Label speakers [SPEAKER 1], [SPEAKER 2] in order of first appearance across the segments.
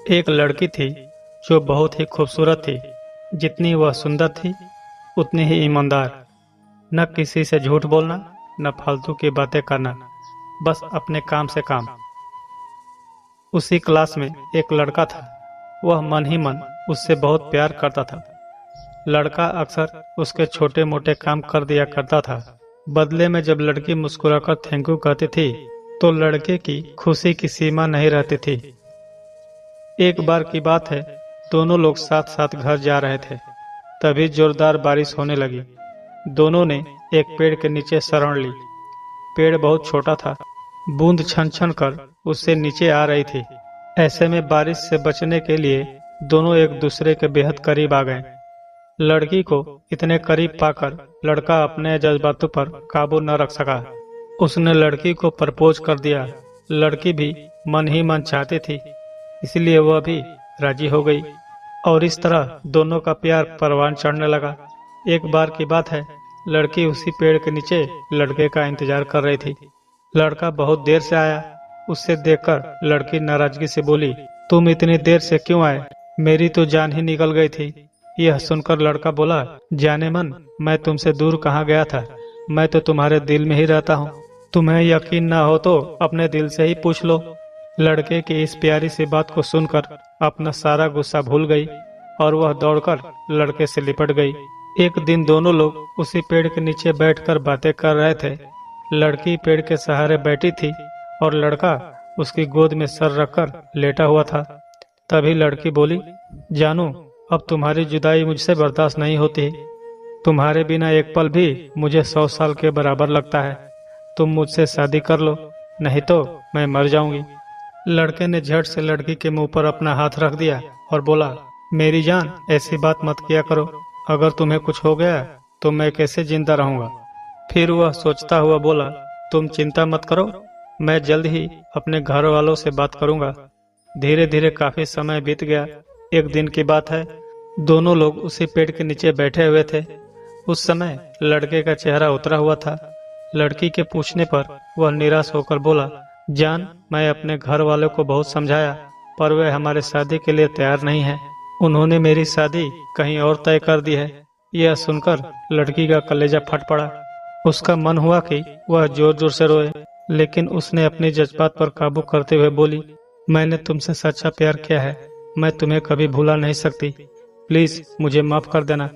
[SPEAKER 1] एक लड़की थी जो बहुत ही खूबसूरत थी। जितनी वह सुंदर थी उतनी ही ईमानदार। न किसी से झूठ बोलना, न फालतू की बातें करना, बस अपने काम से काम। उसी क्लास में एक लड़का था। वह मन ही मन उससे बहुत प्यार करता था। लड़का अक्सर उसके छोटे मोटे काम कर दिया करता था। बदले में जब लड़की मुस्कुराकर थैंक यू कहती थी तो लड़के की खुशी की सीमा नहीं रहती थी। एक बार की बात है, दोनों लोग साथ साथ घर जा रहे थे। तभी जोरदार बारिश होने लगी। दोनों ने एक पेड़ के नीचे शरण ली। पेड़ बहुत छोटा था, बूंद छन छन कर उससे नीचे आ रही थी। ऐसे में बारिश से बचने के लिए दोनों एक दूसरे के बेहद करीब आ गए। लड़की को इतने करीब पाकर लड़का अपने जज्बातों पर काबू न रख सका। उसने लड़की को प्रपोज कर दिया। लड़की भी मन ही मन चाहती थी, इसलिए वह भी राजी हो गई और इस तरह दोनों का प्यार परवान चढ़ने लगा। एक बार की बात है, लड़की उसी पेड़ के नीचे लड़के का इंतजार कर रही थी। लड़का बहुत देर से आया। उसे देखकर लड़की नाराजगी से बोली, तुम इतनी देर से क्यों आए? मेरी तो जान ही निकल गई थी। यह सुनकर लड़का बोला, जाने मन, मैं तुमसे दूर कहाँ गया था, मैं तो तुम्हारे दिल में ही रहता हूँ। तुम्हें यकीन ना हो तो अपने दिल से ही पूछ लो। लड़के की इस प्यारी सी बात को सुनकर अपना सारा गुस्सा भूल गई और वह दौड़कर लड़के से लिपट गई। एक दिन दोनों लोग उसी पेड़ के नीचे बैठकर बातें कर रहे थे। लड़की पेड़ के सहारे बैठी थी और लड़का उसकी गोद में सर रखकर लेटा हुआ था। तभी लड़की बोली, जानू, अब तुम्हारी जुदाई मुझसे बर्दाश्त नहीं होती। तुम्हारे बिना एक पल भी मुझे 100 साल के बराबर लगता है। तुम मुझसे शादी कर लो, नहीं तो मैं मर जाऊंगी। लड़के ने झट से लड़की के मुंह पर अपना हाथ रख दिया और बोला, मेरी जान, ऐसी बात मत किया करो। अगर तुम्हें कुछ हो गया तो मैं कैसे जिंदा रहूंगा? फिर वह सोचता हुआ बोला, तुम चिंता मत करो, मैं जल्द ही अपने घर वालों से बात करूंगा। धीरे धीरे काफी समय बीत गया। एक दिन की बात है, दोनों लोग उसी पेड़ के नीचे बैठे हुए थे। उस समय लड़के का चेहरा उतरा हुआ था। लड़की के पूछने पर वह निराश होकर बोला, जान, मैं अपने घर वालों को बहुत समझाया पर वे हमारे शादी के लिए तैयार नहीं हैं। उन्होंने मेरी शादी कहीं और तय कर दी है। यह सुनकर लड़की का कलेजा फट पड़ा। उसका मन हुआ कि वह जोर जोर से रोए, लेकिन उसने अपने जज्बात पर काबू करते हुए बोली, मैंने तुमसे सच्चा प्यार किया है, मैं तुम्हें कभी भुला नहीं सकती। प्लीज मुझे माफ कर देना।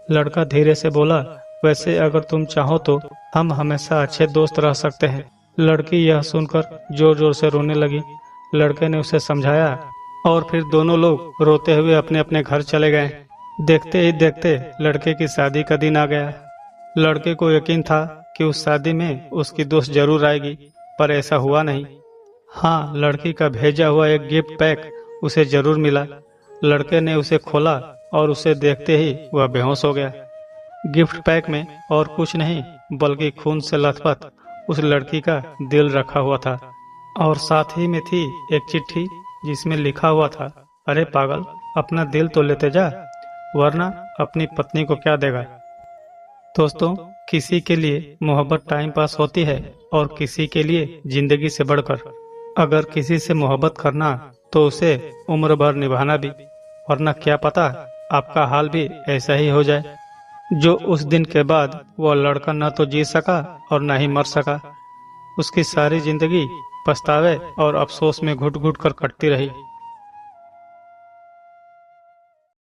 [SPEAKER 1] लड़का धीरे से बोला, वैसे अगर तुम चाहो तो हम हमेशा अच्छे दोस्त रह सकते हैं। लड़की यह सुनकर जोर जोर से रोने लगी। लड़के ने उसे समझाया और फिर दोनों लोग रोते हुए अपने अपने घर चले गए। देखते ही देखते लड़के की शादी का दिन आ गया। लड़के को यकीन था कि उस शादी में उसकी दोस्त जरूर आएगी, पर ऐसा हुआ नहीं। हाँ, लड़की का भेजा हुआ एक गिफ्ट पैक उसे जरूर मिला। लड़के ने उसे खोला और उसे देखते ही वह बेहोश हो गया। गिफ्ट पैक में और कुछ नहीं बल्कि खून से लथपथ उस लड़की का दिल रखा हुआ था और साथ ही में थी एक चिट्ठी जिसमें लिखा हुआ था, अरे पागल, अपना दिल तो लेते जा, वरना अपनी पत्नी को क्या देगा। दोस्तों, किसी के लिए मोहब्बत टाइम पास होती है और किसी के लिए जिंदगी से बढ़कर। अगर किसी से मोहब्बत करना तो उसे उम्र भर निभाना भी, वरना क्या पता आपका हाल भी ऐसा ही हो जाए जो उस दिन के बाद वह लड़का न तो जी सका और न ही मर सका। उसकी सारी जिंदगी पछतावे और अफसोस में घुट घुट कर कटती रही।